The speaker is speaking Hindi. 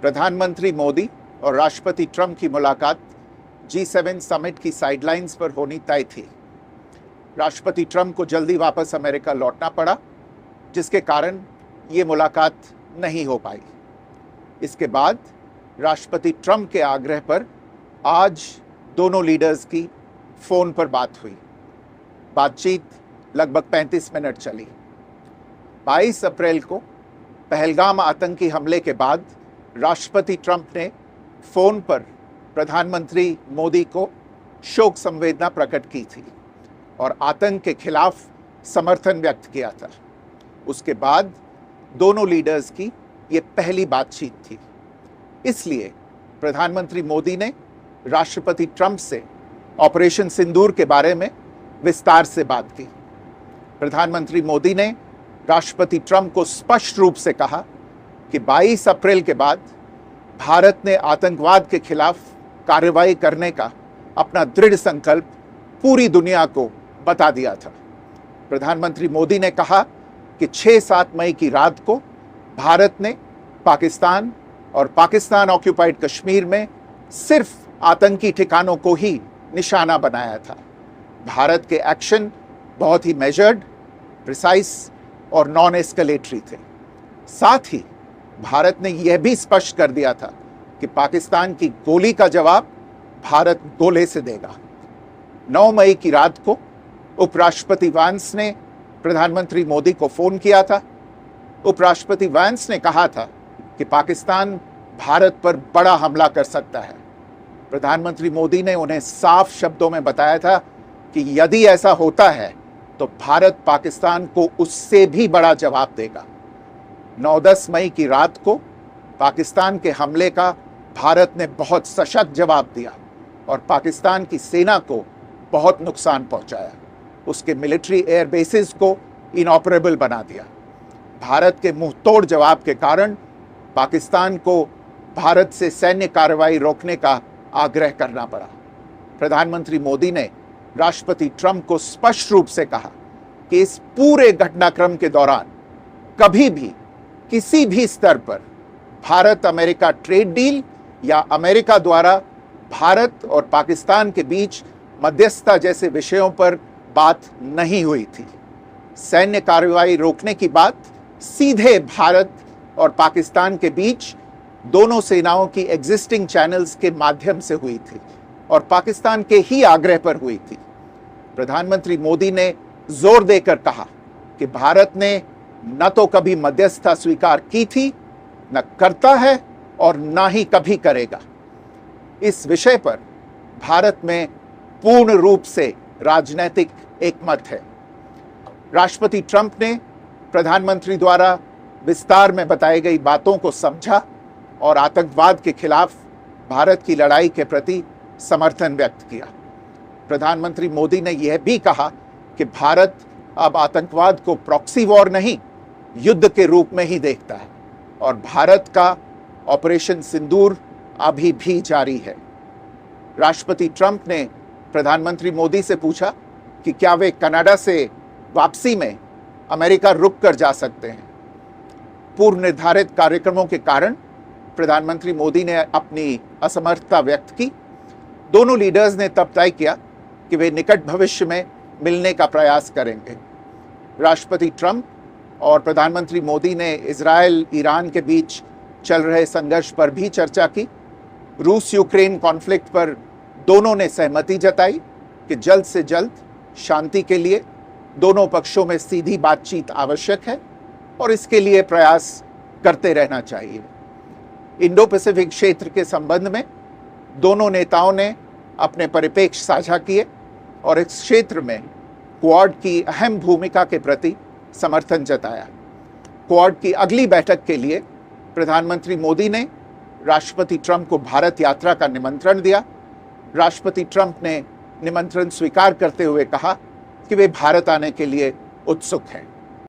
प्रधानमंत्री मोदी और राष्ट्रपति ट्रंप की मुलाकात G7 समिट की साइडलाइंस पर होनी तय थी। राष्ट्रपति ट्रंप को जल्दी वापस अमेरिका लौटना पड़ा, जिसके कारण ये मुलाकात नहीं हो पाई। इसके बाद राष्ट्रपति ट्रंप के आग्रह पर आज दोनों लीडर्स की फ़ोन पर बात हुई। बातचीत लगभग 35 मिनट चली। 22 अप्रैल को पहलगाम आतंकी हमले के बाद राष्ट्रपति ट्रंप ने फ़ोन पर प्रधानमंत्री मोदी को शोक संवेदना प्रकट की थी और आतंक के खिलाफ समर्थन व्यक्त किया था। उसके बाद दोनों लीडर्स की ये पहली बातचीत थी। इसलिए प्रधानमंत्री मोदी ने राष्ट्रपति ट्रंप से ऑपरेशन सिंदूर के बारे में विस्तार से बात की। प्रधानमंत्री मोदी ने राष्ट्रपति ट्रंप को स्पष्ट रूप से कहा कि 22 अप्रैल के बाद भारत ने आतंकवाद के खिलाफ कार्रवाई करने का अपना दृढ़ संकल्प पूरी दुनिया को बता दिया था। प्रधानमंत्री मोदी ने कहा कि 6-7 मई की रात को भारत ने पाकिस्तान और पाकिस्तान ऑक्यूपाइड कश्मीर में सिर्फ आतंकी ठिकानों को ही निशाना बनाया था। भारत के एक्शन बहुत ही मेजर्ड, प्रिसाइज और नॉन एस्केलेटरी थे। साथ ही भारत ने यह भी स्पष्ट कर दिया था कि पाकिस्तान की गोली का जवाब भारत गोले से देगा। 9 मई की रात को उपराष्ट्रपति वांस ने प्रधानमंत्री मोदी को फोन किया था। उपराष्ट्रपति वांस ने कहा था कि पाकिस्तान भारत पर बड़ा हमला कर सकता है। प्रधानमंत्री मोदी ने उन्हें साफ शब्दों में बताया था कि यदि ऐसा होता है तो भारत पाकिस्तान को उससे भी बड़ा जवाब देगा। 9-10 मई की रात को पाकिस्तान के हमले का भारत ने बहुत सशक्त जवाब दिया और पाकिस्तान की सेना को बहुत नुकसान पहुंचाया। उसके मिलिट्री एयर बेसिस को इनऑपरेबल बना दिया। भारत के मुंहतोड़ जवाब के कारण पाकिस्तान को भारत से सैन्य कार्रवाई रोकने का आग्रह करना पड़ा। प्रधानमंत्री मोदी ने राष्ट्रपति ट्रंप को स्पष्ट रूप से कहा कि इस पूरे घटनाक्रम के दौरान कभी भी किसी भी स्तर पर भारत अमेरिका ट्रेड डील या अमेरिका द्वारा भारत और पाकिस्तान के बीच मध्यस्थता जैसे विषयों पर बात नहीं हुई थी। सैन्य कार्रवाई रोकने की बात सीधे भारत और पाकिस्तान के बीच दोनों सेनाओं की एग्जिस्टिंग चैनल्स के माध्यम से हुई थी और पाकिस्तान के ही आग्रह पर हुई थी। प्रधानमंत्री मोदी ने जोर देकर कहा कि भारत ने न तो कभी मध्यस्थता स्वीकार की थी, न करता है और न ही कभी करेगा। इस विषय पर भारत में पूर्ण रूप से राजनीतिक एकमत है। राष्ट्रपति ट्रंप ने प्रधानमंत्री द्वारा विस्तार में बताई गई बातों को समझा और आतंकवाद के खिलाफ भारत की लड़ाई के प्रति समर्थन व्यक्त किया। प्रधानमंत्री मोदी ने यह भी कहा कि भारत अब आतंकवाद को प्रॉक्सी वॉर नहीं, युद्ध के रूप में ही देखता है और भारत का ऑपरेशन सिंदूर अभी भी जारी है। राष्ट्रपति ट्रंप ने प्रधानमंत्री मोदी से पूछा कि क्या वे कनाडा से वापसी में अमेरिका रुक कर जा सकते हैं। पूर्व निर्धारित कार्यक्रमों के कारण प्रधानमंत्री मोदी ने अपनी असमर्थता व्यक्त की। दोनों लीडर्स ने तब तय किया कि वे निकट भविष्य में मिलने का प्रयास करेंगे। राष्ट्रपति ट्रंप और प्रधानमंत्री मोदी ने इजराइल ईरान के बीच चल रहे संघर्ष पर भी चर्चा की। रूस यूक्रेन कॉन्फ्लिक्ट पर दोनों ने सहमति जताई कि जल्द से जल्द शांति के लिए दोनों पक्षों में सीधी बातचीत आवश्यक है और इसके लिए प्रयास करते रहना चाहिए। इंडो पैसिफिक क्षेत्र के संबंध में दोनों नेताओं ने अपने परिप्रेक्ष्य साझा किए और इस क्षेत्र में क्वाड की अहम भूमिका के प्रति समर्थन जताया। क्वाड की अगली बैठक के लिए प्रधानमंत्री मोदी ने राष्ट्रपति ट्रंप को भारत यात्रा का निमंत्रण दिया। राष्ट्रपति ट्रंप ने निमंत्रण स्वीकार करते हुए कहा कि वे भारत आने के लिए उत्सुक हैं।